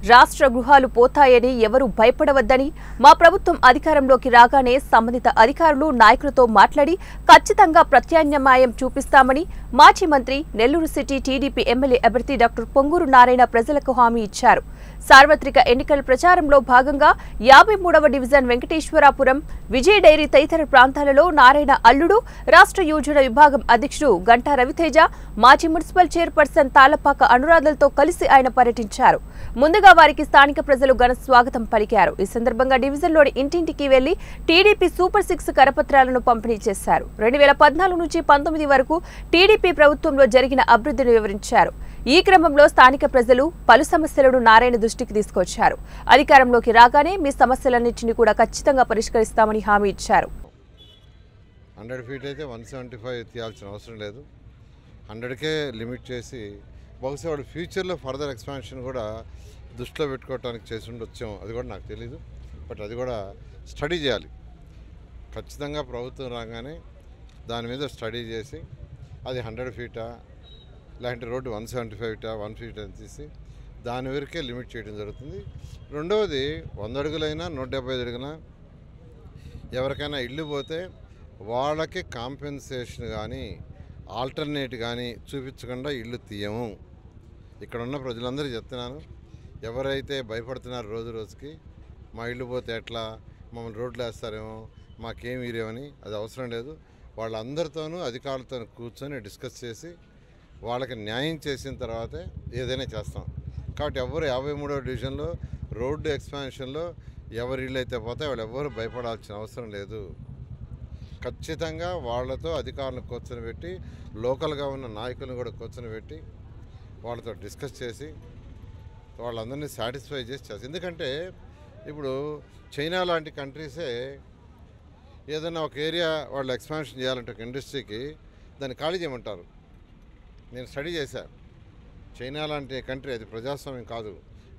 రాష్ట్ర గృహాలు పోతాయని ఎవరూ భయపడవద్దని, మా ప్రభుత్వం అధికారంలోకి రాగానే సంబంధిత అధికారులు నాయకులతో మాట్లాడి ఖచ్చితంగా ప్రత్యామ్నాయం చూపిస్తామని మాజీ మంత్రి నెల్లూరు సిటీ టీడీపీ ఎమ్మెల్యే అభ్యర్థి డాక్టర్ పొంగూరు నారాయణ ప్రజలకు హామీ ఇచ్చారు. సార్వత్రిక ఎన్నికల ప్రచారంలో భాగంగా 53వ డివిజన్ వెంకటేశ్వరాపురం, విజయ్ డైరీ తదితర ప్రాంతాలలో నారాయణ అల్లుడు, రాష్ట్ర యువజన విభాగం అధ్యక్షుడు గంటా రవితేజ, మాజీ మున్సిపల్ చైర్పర్సన్ తాళ్లపాక అనురాధలతో కలిసి ఆయన పర్యటించారు. ముందుగా వారికి స్థానిక ప్రజలు ఘన స్వాగతం పలికారు. ఈ సందర్భంగా డివిజన్లోని ఇంటింటికి వెళ్లి టీడీపీ సూపర్ 6 కరపత్రాలను పంపిణీ చేశారు. 2014 నుంచి 19 వరకు టీడీపీ ప్రభుత్వంలో జరిగిన అభివృద్ధిని వివరించారు. ఈ క్రమంలో స్థానిక ప్రజలు పలు సమస్యలను నారాయణ దృష్టికి తీసుకొచ్చారు. అధికారంలోకి రాగానే మీ సమస్యలన్నింటినీ కూడా ఖచ్చితంగా పరిష్కరిస్తామని హామీ ఇచ్చారు. 100 ఫీట్ అయితే 175 తీయాల్సిన అవసరం లేదు. 100కే లిమిట్ చేసి బహుశా వాడు ఫ్యూచర్లో ఫర్దర్ ఎక్స్పాన్షన్ కూడా దృష్టిలో పెట్టుకోవడానికి చేసి ఉండొచ్చాం. అది కూడా నాకు తెలీదు. బట్ అది కూడా స్టడీ చేయాలి. ఖచ్చితంగా ప్రభుత్వం రాగానే దాని మీద స్టడీ చేసి అది 100 ఫీటా లేదంటే రోడ్డు 175 ఫీటా 1 ఫీట్ అని తీసి దాని వరకే లిమిట్ చేయడం జరుగుతుంది. రెండవది 100 అడుగులైనా 175 అడుగునా ఎవరికైనా ఇల్లు పోతే వాళ్ళకి కాంపెన్సేషన్ కానీ ఆల్టర్నేట్ కానీ చూపించకుండా ఇల్లు తీయము. ఇక్కడ ఉన్న ప్రజలందరికీ చెప్తున్నాను, ఎవరైతే భయపడుతున్నారు రోజు రోజుకి మా ఇల్లు పోతే ఎట్లా, మమ్మల్ని రోడ్లు వేస్తారేమో, మాకేం ఇరేమని, అది అవసరం లేదు. వాళ్ళందరితోనూ అధికారులతో కూర్చొని డిస్కస్ చేసి వాళ్ళకి న్యాయం చేసిన తర్వాతే ఏదైనా చేస్తాం. కాబట్టి ఎవరు 53వ డివిజన్లో రోడ్డు ఎక్స్పాన్షన్లో ఎవరి ఇల్లు అయితే పోతే వాళ్ళు ఎవరు భయపడాల్సిన అవసరం లేదు. ఖచ్చితంగా వాళ్ళతో అధికారులను కూర్చొని పెట్టి లోకల్గా ఉన్న నాయకులను కూడా కూర్చొని పెట్టి వాళ్ళతో డిస్కస్ చేసి వాళ్ళందరినీ సాటిస్ఫై చేసి చేస్తారు. ఎందుకంటే ఇప్పుడు చైనా లాంటి కంట్రీసే ఏదైనా ఒక ఏరియా వాళ్ళు ఎక్స్పాన్షన్ చేయాలంటే ఒక ఇండస్ట్రీకి దాన్ని ఖాళీ చేయమంటారు. నేను స్టడీ చేశాను. చైనా లాంటి కంట్రీ, అది ప్రజాస్వామ్యం కాదు,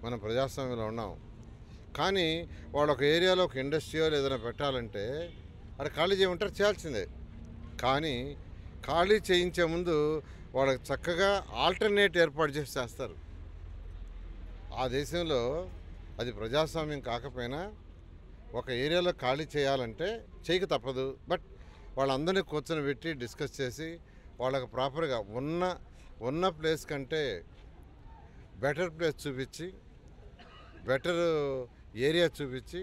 మనం ప్రజాస్వామ్యంలో ఉన్నాం. కానీ వాళ్ళు ఒక ఏరియాలో ఒక ఇండస్ట్రీయో ఏదైనా పెట్టాలంటే అది ఖాళీ చేయమంటారు, చేయాల్సిందే. కానీ ఖాళీ చేయించే ముందు వాళ్ళకి చక్కగా ఆల్టర్నేట్ ఏర్పాటు చేసి చేస్తారు. ఆ దేశంలో అది ప్రజాస్వామ్యం కాకపోయినా ఒక ఏరియాలో ఖాళీ చేయాలంటే చేయక తప్పదు. బట్ వాళ్ళందరినీ కూర్చొని పెట్టి డిస్కస్ చేసి వాళ్ళకి ప్రాపర్గా ఉన్న ప్లేస్ కంటే బెటర్ ప్లేస్ చూపించి, బెటర్ ఏరియా చూపించి